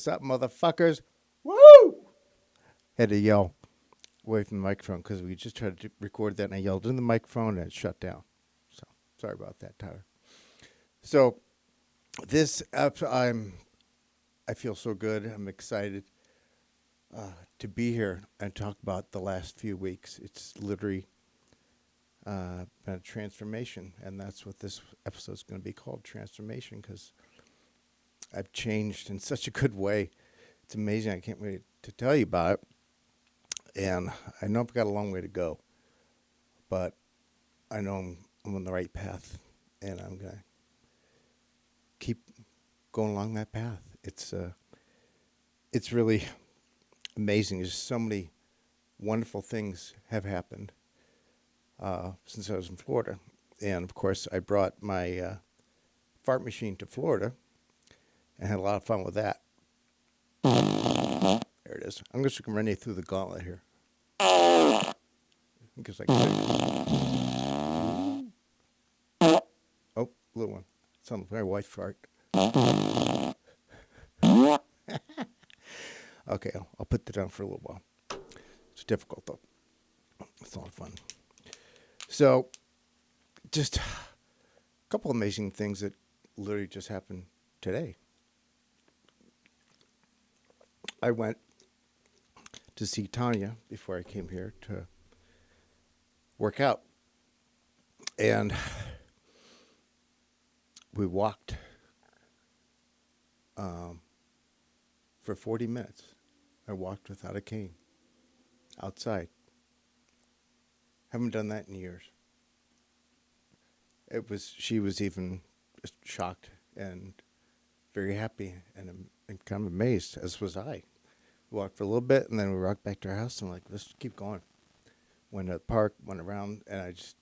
What's up, motherfuckers? Woo! Had to yell away from the microphone because we just tried to record that and I yelled in the microphone and it shut down. So sorry about that, Tyler. So this I feel so good. I'm excited to be here and talk about the last few weeks. It's literally been a transformation, and that's what this episode is going to be called, transformation, because I've changed in such a good way. It's amazing. I can't wait to tell you about it. And I know I've got a long way to go, but I know I'm on the right path, and I'm going to keep going along that path. It's really amazing. There's so many wonderful things have happened since I was in Florida. And, of course, I brought my fart machine to Florida and had a lot of fun with that. There it is. I'm just going to run you through the gauntlet here. Because I could. Oh, little one. Sounds like my wife fart. Okay, I'll put that down for a little while. It's difficult, though. It's a lot of fun. So, just a couple amazing things that literally just happened today. I went to see Tanya before I came here to work out. And we walked for 40 minutes. I walked without a cane outside. Haven't done that in years. She was even shocked and very happy and kind of amazed, as was I. We walked for a little bit and then we walked back to our house and I'm like, let's keep going. Went to the park, went around, and it's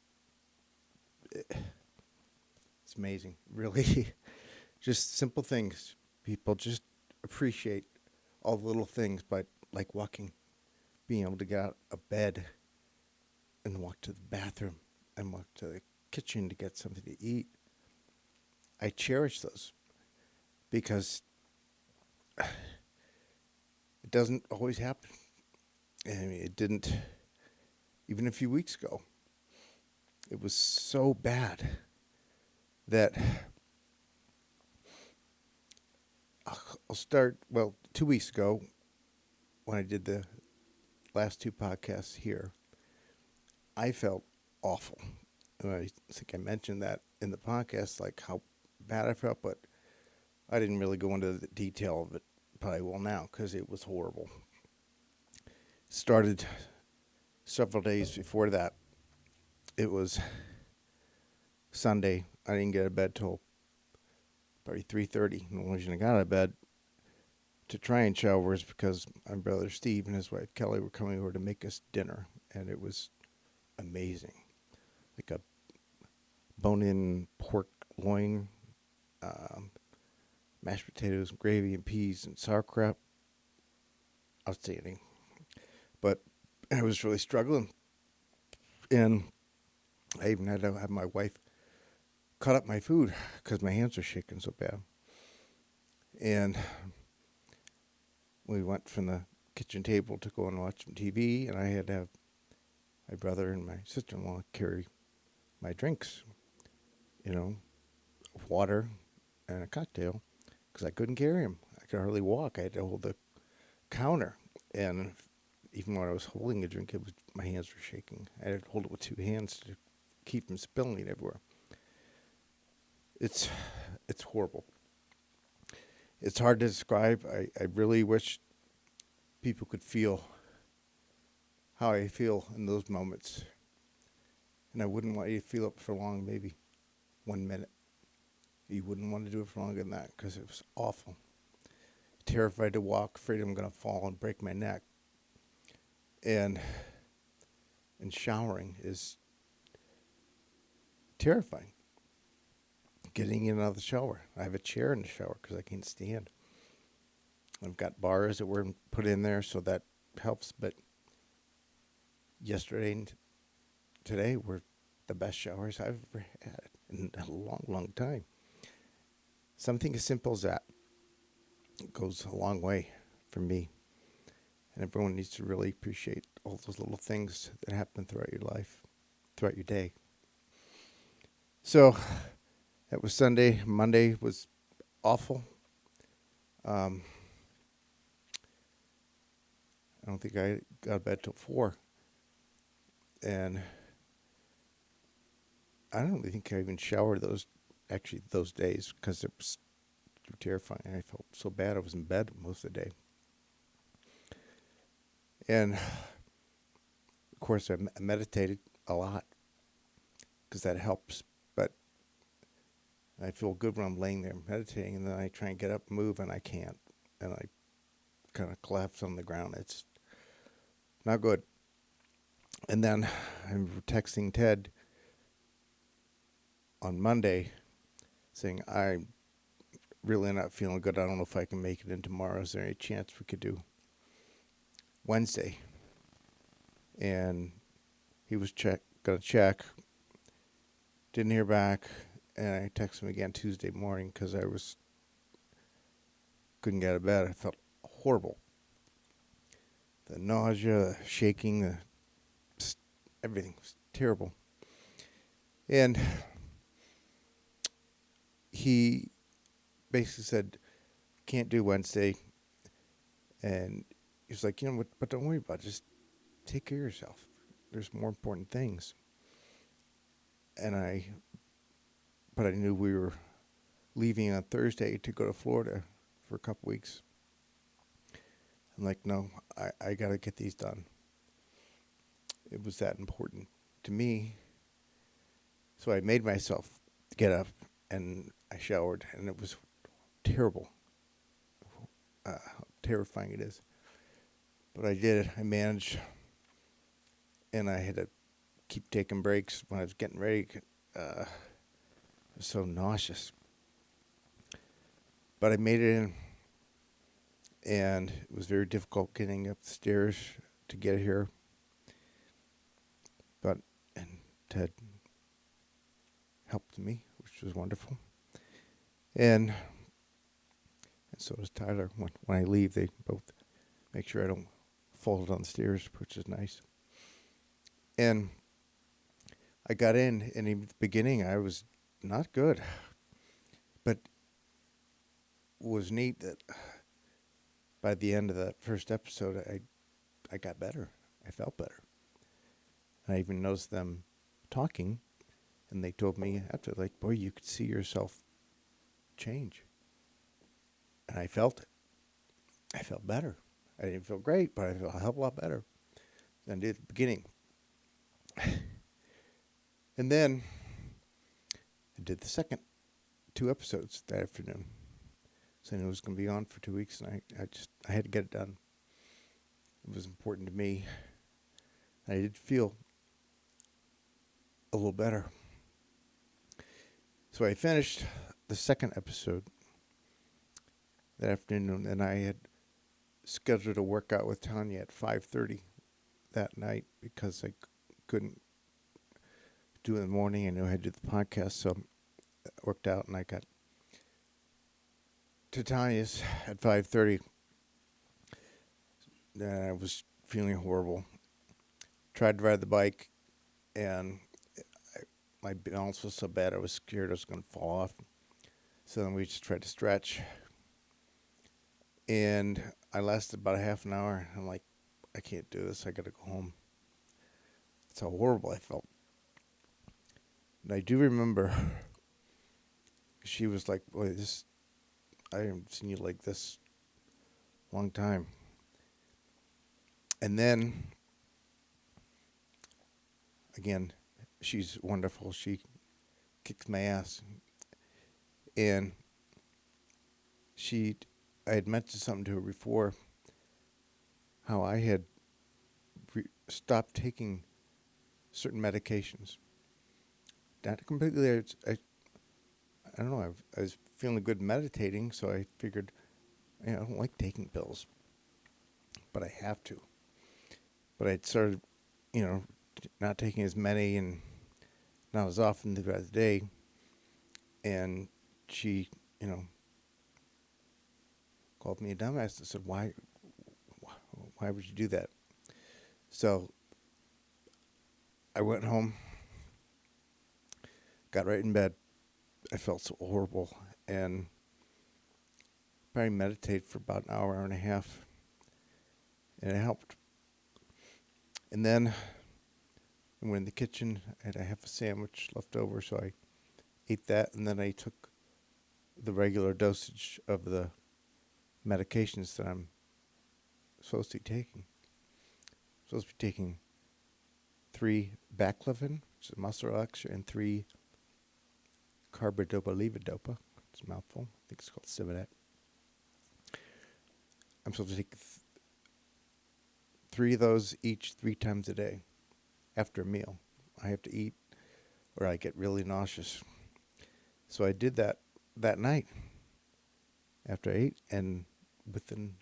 amazing. Really, just simple things. People just appreciate all the little things, but like walking, being able to get out of bed and walk to the bathroom and walk to the kitchen to get something to eat. I cherish those because it doesn't always happen. I mean, it didn't even a few weeks ago. It was so bad that I'll start, 2 weeks ago when I did the last two podcasts here, I felt awful. And I think I mentioned that in the podcast, like how bad I felt, but I didn't really go into the detail of it, but I will now because it was horrible. Started several days before that. It was Sunday. I didn't get out of bed till probably 3:30. And the only reason I got out of bed to try and shower was because my brother Steve and his wife Kelly were coming over to make us dinner, and it was amazing. Like a bone-in pork loin, mashed potatoes, gravy, and peas, and sauerkraut. Outstanding. But I was really struggling, and I even had to have my wife cut up my food because my hands were shaking so bad. And we went from the kitchen table to go and watch some TV, and I had to have my brother and my sister-in-law carry my drinks, water and a cocktail, because I couldn't carry them. I could hardly walk. I had to hold the counter, and even when I was holding a drink, my hands were shaking. I had to hold it with two hands to keep from spilling it everywhere. It's horrible. It's hard to describe. I really wish people could feel how I feel in those moments. And I wouldn't want you to feel it for long, maybe 1 minute. You wouldn't want to do it for longer than that because it was awful. Terrified to walk, afraid I'm going to fall and break my neck. And showering is terrifying. Getting in and out of the shower. I have a chair in the shower because I can't stand. I've got bars that were put in there, so that helps. But yesterday and today were the best showers I've ever had in a long, long time. Something as simple as that. goes a long way for me. And everyone needs to really appreciate all those little things that happen throughout your life, throughout your day. So that was Sunday. Monday was awful. I don't think I got to bed till 4. And I don't really think I even showered those days because it was terrifying. I felt so bad. I was in bed most of the day. And of course, I meditated a lot because that helps. But I feel good when I'm laying there meditating, and then I try and get up, move, and I can't. And I kind of collapse on the ground. It's not good. And then I'm texting Ted on Monday saying, I'm really not feeling good. I don't know if I can make it in tomorrow. Is there any chance we could do Wednesday? And he was gonna check. Didn't hear back. And I texted him again Tuesday morning because I couldn't get out of bed. I felt horrible. The nausea, the shaking, everything was terrible. And he basically said, can't do Wednesday. And he was like, but don't worry about it. Just take care of yourself. There's more important things. But I knew we were leaving on Thursday to go to Florida for a couple weeks. I'm like, no, I got to get these done. It was that important to me. So I made myself get up, and I showered, and it was terrible. How terrifying it is. But I did it. I managed, and I had to keep taking breaks when I was getting ready. It was so nauseous. But I made it in, and it was very difficult getting up the stairs to get here. And Ted helped me, which was wonderful. And so does Tyler. When I leave, they both make sure I don't fall down the stairs, which is nice. And I got in, and in the beginning, I was not good. But it was neat that by the end of that first episode, I got better. I felt better. I even noticed them talking, and they told me after, like, boy, you could see yourself change. And I felt it. I felt better. I didn't feel great, but I felt a hell of a lot better than I did at the beginning. And then I did the second 2 episodes that afternoon. So I knew it was going to be on for 2 weeks, and I had to get it done. It was important to me. I did feel a little better. So I finished the second episode that afternoon, and I had scheduled a workout with Tanya at 5:30 that night because I couldn't do it in the morning. I knew I had to do the podcast, so it worked out, and I got to Tanya's at 5:30. And I was feeling horrible. Tried to ride the bike, and my balance was so bad I was scared I was going to fall off. So then we just tried to stretch. And I lasted about a half an hour. I'm like, I can't do this. I got to go home. That's how horrible I felt. And I do remember she was like, boy, I haven't seen you like this a long time. And then, again, she's wonderful. She kicks my ass. And I had mentioned something to her before, how I had stopped taking certain medications. Not completely, I don't know, I was feeling good meditating, so I figured, I don't like taking pills, but I have to. But I'd started, not taking as many and not as often throughout the day. And she, called me a dumbass. I said, why would you do that? So I went home, got right in bed. I felt so horrible, and probably meditated for about an hour and a half, and it helped. And then I went in the kitchen, I had a half a sandwich left over, so I ate that, and then I took the regular dosage of the medications that I'm supposed to be taking. I'm supposed to be taking 3 baclofen, which is a muscle relaxer, and 3 carbidopa levodopa. It's a mouthful. I think it's called Simonet. I'm supposed to take 3 of those each 3 times a day after a meal. I have to eat or I get really nauseous. So I did that night after I ate, and within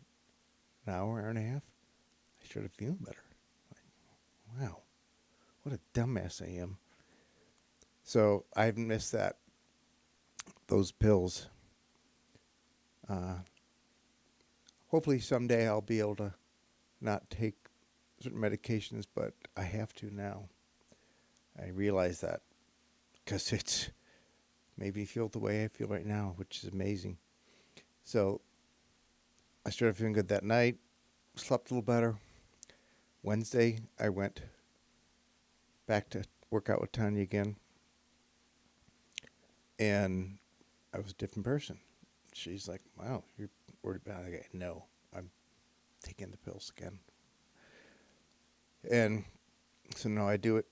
an hour and a half, I started feeling better. Like, wow, what a dumbass I am. So I've missed those pills. Hopefully someday I'll be able to not take certain medications, but I have to now. I realize that because it's made me feel the way I feel right now, which is amazing. So I started feeling good that night, slept a little better. Wednesday, I went back to work out with Tanya again, and I was a different person. She's like, wow, you're worried about it. No, I'm taking the pills again. And so now I do it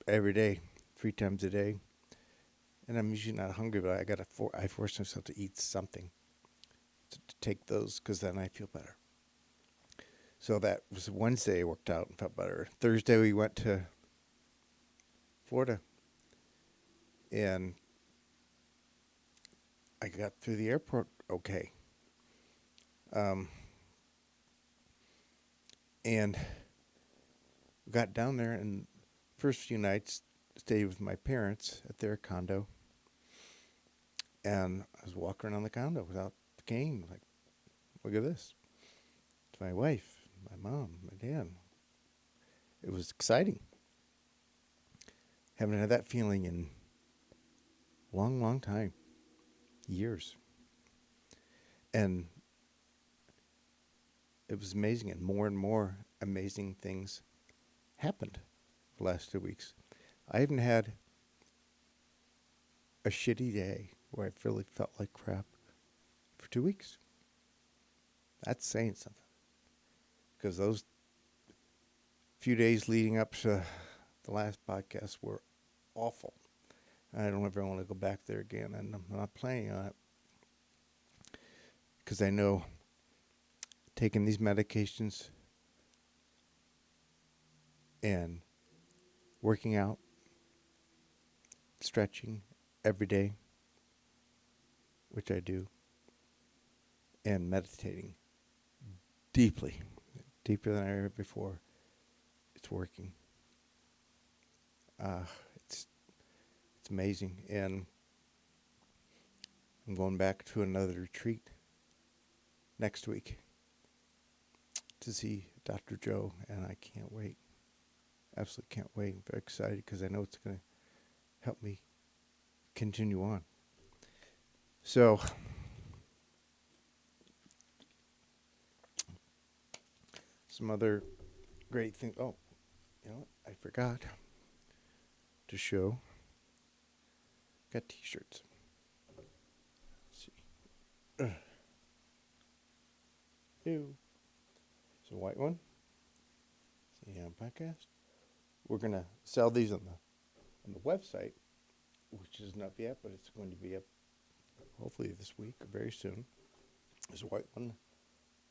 every day, 3 times a day. And I'm usually not hungry, but I force myself to eat something to take those, because then I feel better. So that was Wednesday. I worked out and felt better. Thursday we went to Florida, and I got through the airport okay. And we got down there, and first few nights stayed with my parents at their condo. And I was walking around the condo without the cane. Like, look at this. It's my wife, my mom, my dad. It was exciting. Haven't had that feeling in a long, long time. Years. And it was amazing, and more amazing things happened the last 2 weeks. I haven't had a shitty day where I really felt like crap for 2 weeks. That's saying something. Because those few days leading up to the last podcast were awful. I don't ever want to go back there again, and I'm not planning on it. Because I know taking these medications and working out, stretching every day, which I do, and meditating deeply, deeper than I ever before, it's working. It's amazing. And I'm going back to another retreat next week to see Dr. Joe, and I can't wait. Absolutely can't wait. I'm very excited because I know it's going to help me continue on. So, some other great things. Oh, you know what? I forgot to show. Got t-shirts. Let's see. Ew. It's a white one. See on podcast. We're gonna sell these on the website, which isn't up yet, but it's going to be up hopefully this week or very soon. There's a white one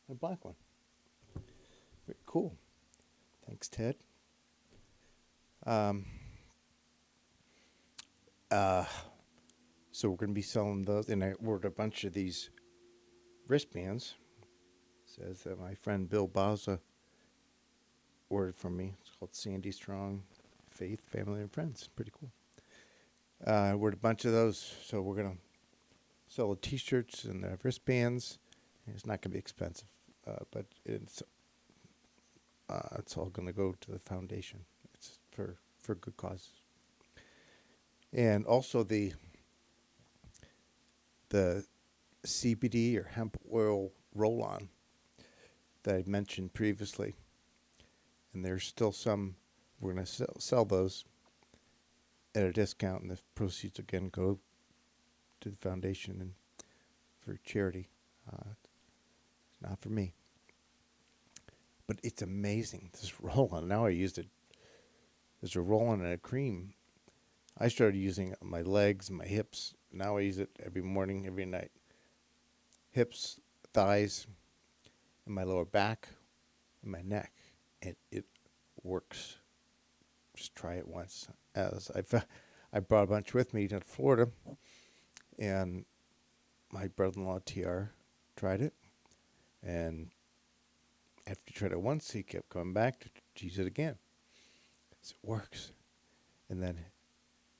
and a black one. Very cool. Thanks, Ted. So we're going to be selling those, and I ordered a bunch of these wristbands. It says that my friend Bill Baza ordered from me. It's called Sandy Strong Faith, Family, and Friends. Pretty cool. I ordered a bunch of those, so we're going to sell the t-shirts and the wristbands, It's not going to be expensive, but it's all going to go to the foundation. It's for good causes. And also the CBD or hemp oil roll-on that I mentioned previously, and there's still some. We're going to sell those at a discount, and the proceeds again go to the foundation and for charity. Not for me, but it's amazing. This roll-on. Now I used it as a roll-on and a cream. I started using it on my legs, my hips. Now I use it every morning, every night. Hips, thighs, and my lower back, and my neck. And it works. Just try it once. I brought a bunch with me to Florida, and my brother-in-law, TR, tried it. And after he tried it once, he kept coming back to use it again. So it works. And then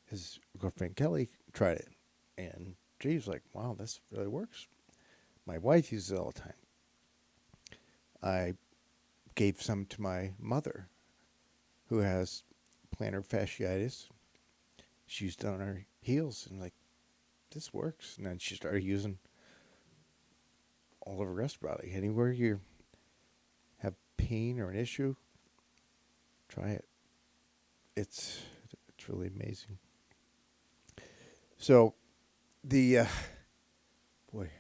his girlfriend, Kelly, tried it. And she was like, wow, this really works. My wife uses it all the time. I gave some to my mother, who has plantar fasciitis. She used it on her heels, and like, this works. And then she started using all over her rest of her body. Anywhere you have pain or an issue, try it. It's really amazing. So the boy,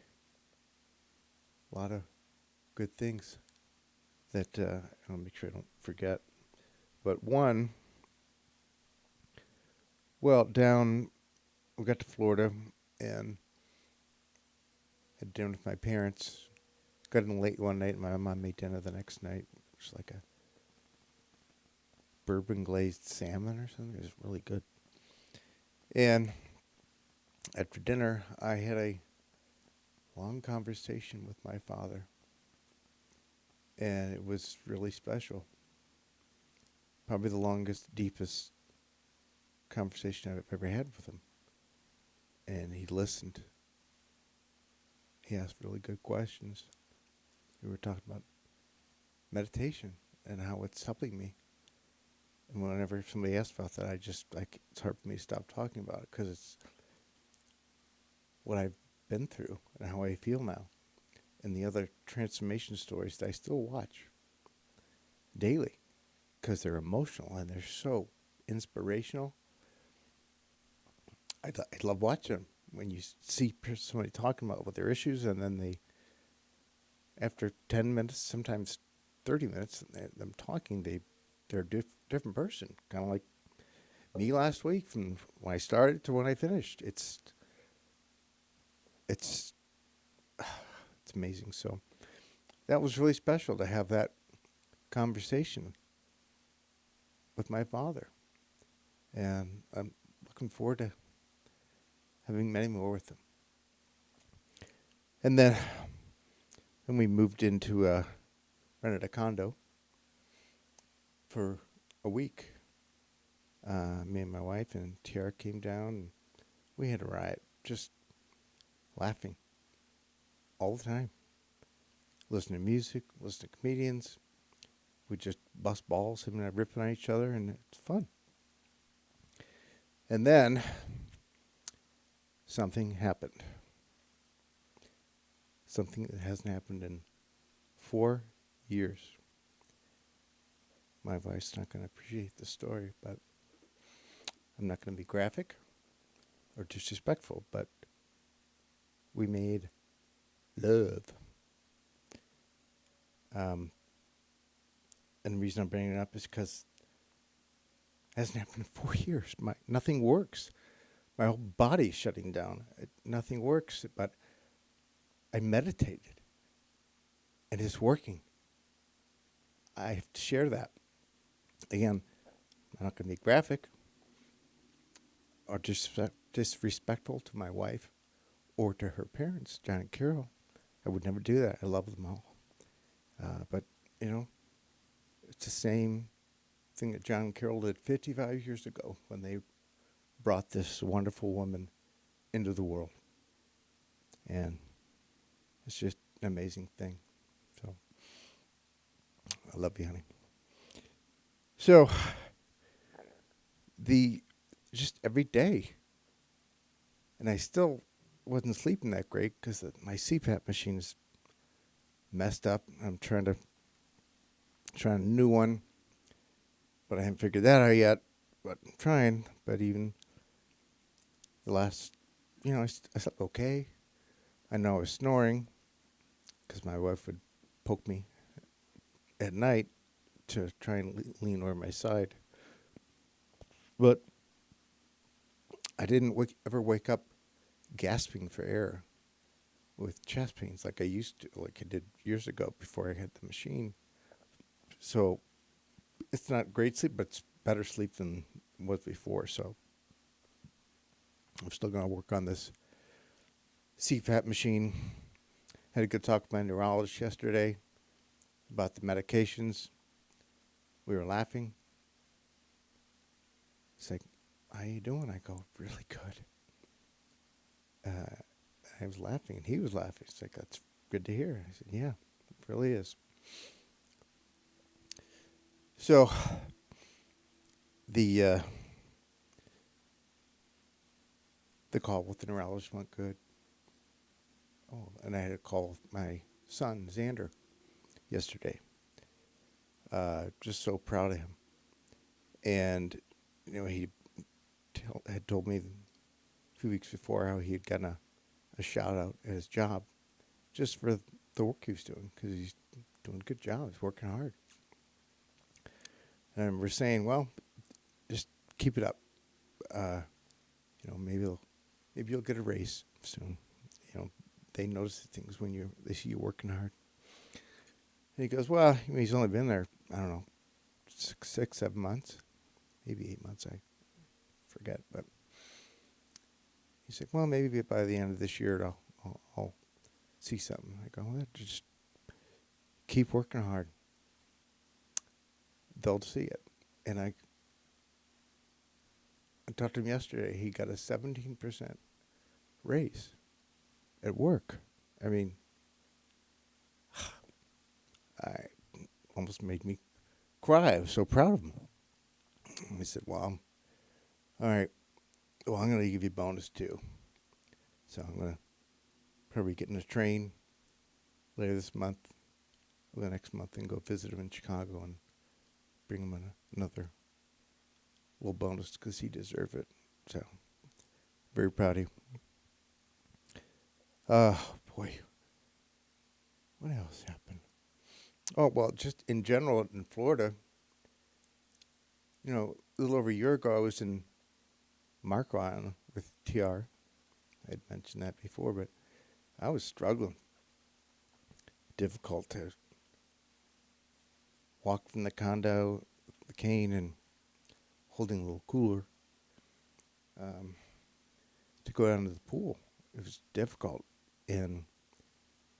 a lot of good things that I'll make sure I don't forget. But one, well, we got to Florida and had dinner with my parents. Got in late one night, and my mom made dinner the next night. It was like a bourbon glazed salmon or something. It was really good. And after dinner, I had a long conversation with my father. And it was really special. Probably the longest, deepest conversation I've ever had with him. And he listened. He asked really good questions. We were talking about meditation and how it's helping me. And whenever somebody asks about that, it's hard for me to stop talking about it because it's what I've been through and how I feel now. And the other transformation stories that I still watch daily because they're emotional and they're so inspirational. I love watching them when you see somebody talking about what their issues, and then after 10 minutes, sometimes 30 minutes, them talking, they're a different person, kind of like me last week from when I started to when I finished. It's amazing. So that was really special to have that conversation with my father, and I'm looking forward to having many more with him. And then we moved into rented a condo for a week. Me and my wife and Tiara came down, and we had a riot, just laughing all the time. Listen to music, listen to comedians. We just bust balls, him and I ripping on each other, and it's fun. And then something happened. Something that hasn't happened in 4 years. My wife's not going to appreciate the story, but I'm not going to be graphic or disrespectful, but we made love. And the reason I'm bringing it up is because it hasn't happened in 4 years. Nothing works. My whole body's shutting down. Nothing works, but I meditated, and it's working. I have to share that. Again, I'm not going to be graphic or disrespectful to my wife or to her parents, John and Carol. I would never do that. I love them all. But, it's the same thing that John and Carol did 55 years ago when they brought this wonderful woman into the world. And it's just an amazing thing. So I love you, honey. So the just every day, and I still wasn't sleeping that great because my CPAP machine is messed up. I'm trying a new one, but I haven't figured that out yet. But I'm trying. But even the last, I slept okay. I know I was snoring because my wife would poke me at night to try and lean over my side. But I didn't ever wake up gasping for air with chest pains like I used to, like I did years ago before I had the machine. So it's not great sleep, but it's better sleep than it was before. So I'm still going to work on this CPAP machine. Had a good talk with my neurologist yesterday about the medications. We were laughing. He's like, "How you doing?" I go, "Really good." I was laughing, and he was laughing. He's like, "That's good to hear." I said, "Yeah, it really is." So the call with the neurologist went good. Oh, and I had a call with my son Xander yesterday. Just so proud of him. And he had told me a few weeks before how he had gotten a shout out at his job just for the work he was doing, because he's doing a good job. He's working hard. And we're saying, well, just keep it up. Maybe you'll get a raise soon. They notice things when they see you working hard. And he goes, well, he's only been there, I don't know, 6, 7 months, maybe 8 months. I forget, but he's like, well, maybe by the end of this year, I'll see something. I go, well, just keep working hard. They'll see it. And I talked to him yesterday. He got a 17% raise at work. I mean, I almost made me cry. I was so proud of him. And he said, well, all right, well, I'm going to give you a bonus too. So I'm going to probably get in a train later this month or the next month and go visit him in Chicago and bring him another little bonus because he deserves it. So very proud of you. Boy, what else happened? Oh, well, just in general in Florida, a little over a year ago, I was in Marco Island with TR. I had mentioned that before, but I was struggling. Difficult to walk from the condo, the cane, and holding a little cooler to go down to the pool. It was difficult, and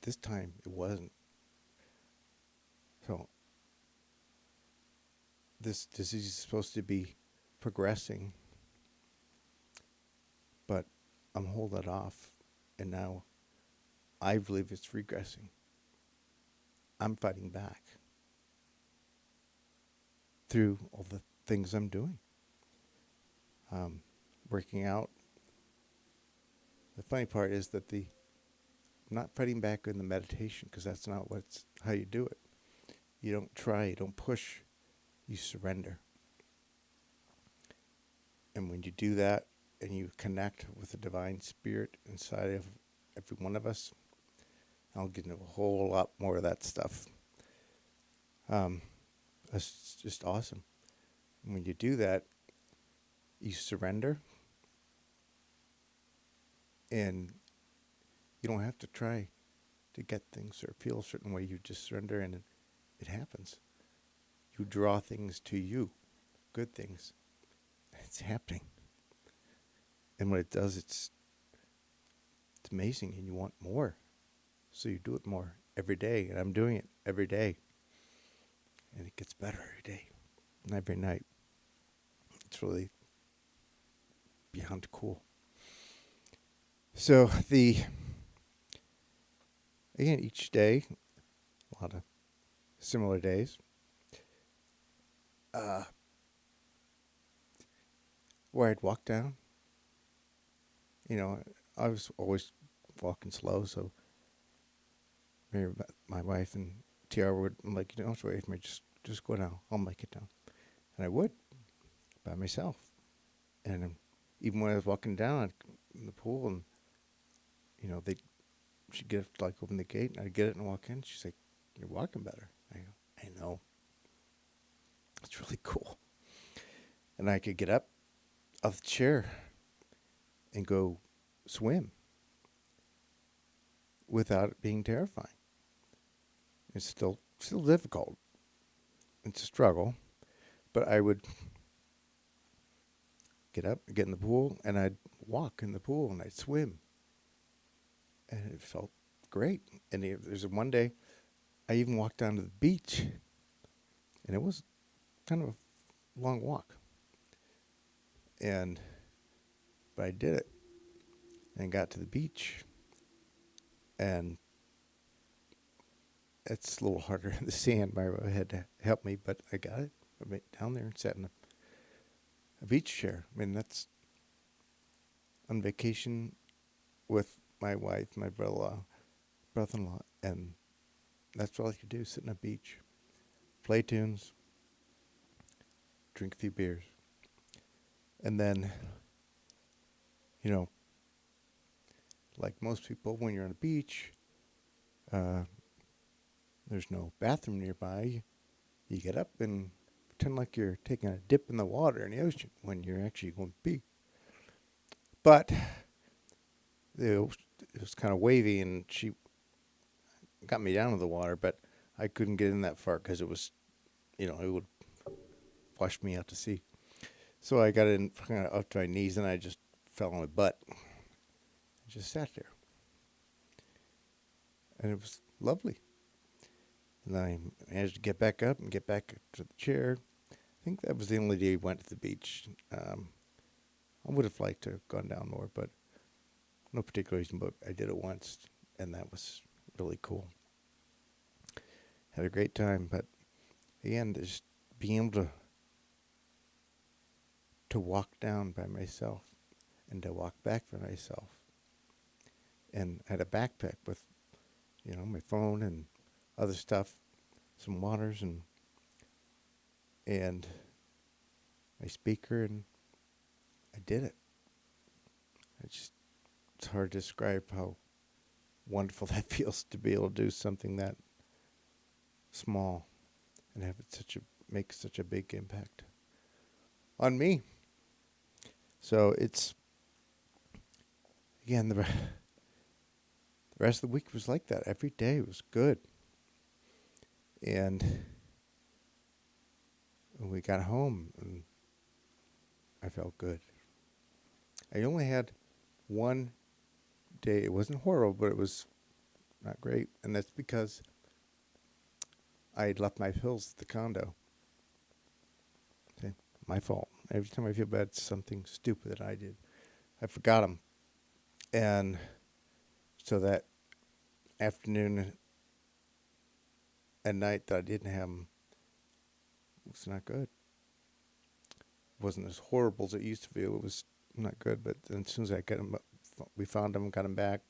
this time it wasn't. So this disease is supposed to be progressing, but I'm holding it off, and now I believe it's regressing. I'm fighting back through all the things I'm doing. Working out. The funny part is that I'm not fighting back in the meditation, because that's not how you do it. You don't try, you don't push, you surrender. And when you do that and you connect with the divine spirit inside of every one of us, I'll get into a whole lot more of that stuff. It's just awesome. And when you do that, you surrender, and you don't have to try to get things or feel a certain way. You just surrender, and it happens. You draw things to you, good things. It's happening. And when it does, it's amazing, and you want more. So you do it more every day, and I'm doing it every day. And it gets better every day and every night. It's really beyond cool. So the again, each day, a lot of similar days, uh, where I'd walk down. You know, I was always walking slow, so maybe my wife and TR would, I'm like, you don't have to wait for me, just go down. I'll make it down. And I would, by myself. And even when I was walking down in the pool, and, you know, she'd get like open the gate, and I'd get it and walk in. She's like, "You're walking better." I go, "I know. It's really cool." And I could get up off the chair and go swim without it being terrifying. It's still difficult. It's a struggle, but I would get up, get in the pool, and I'd walk in the pool and I'd swim, and it felt great. And there's one day I even walked down to the beach, and it was kind of a long walk, but I did it and got to the beach, and it's a little harder in the sand. My wife had to help me, but I got it. I went down there and sat in a beach chair. I mean, that's on vacation with my wife, my brother-in-law, and that's all I could do: sit on a beach, play tunes, drink a few beers, and then, you know, like most people, when you're on a beach, uh, there's no bathroom nearby. You get up and pretend like you're taking a dip in the water in the ocean when you're actually going to pee. But it was kind of wavy, and she got me down to the water, but I couldn't get in that far because it was, you know, it would wash me out to sea. So I got in kind of up to my knees, and I just fell on my butt. I just sat there, and it was lovely. And then I managed to get back up and get back to the chair. I think that was the only day we went to the beach. I would have liked to have gone down more, but no particular reason, but I did it once, and that was really cool. Had a great time, but again, just being able to walk down by myself and to walk back by myself. And I had a backpack with, you know, my phone and other stuff, some waters and my speaker, and I did it. It's hard to describe how wonderful that feels to be able to do something that small and have it make such a big impact on me. So it's, again, the rest of the week was like that. Every day was good. And when we got home, and I felt good. I only had one day. It wasn't horrible, but it was not great. And that's because I had left my pills at the condo. Okay, my fault. Every time I feel bad, it's something stupid that I did. I forgot them. And so that afternoon and night that I didn't have them was not good. It wasn't as horrible as it used to be. It was not good. But then as soon as I got them, we found them, got them back,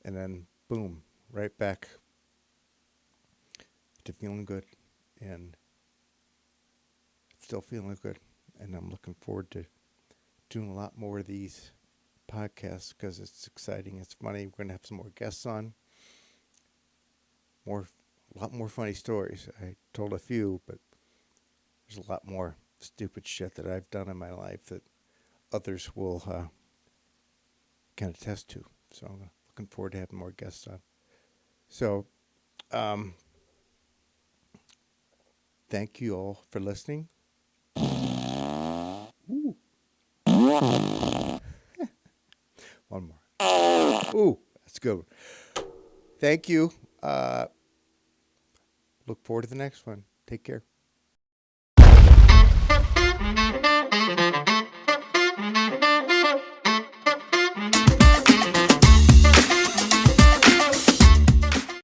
and then boom, right back to feeling good, and still feeling good. And I'm looking forward to doing a lot more of these podcasts because it's exciting. It's funny. We're going to have some more guests on. A lot more funny stories. I told a few, but there's a lot more stupid shit that I've done in my life that others will can attest to. So I'm looking forward to having more guests on. So, thank you all for listening. Ooh. One more. Ooh, that's good. Thank you. Look forward to the next one. Take care.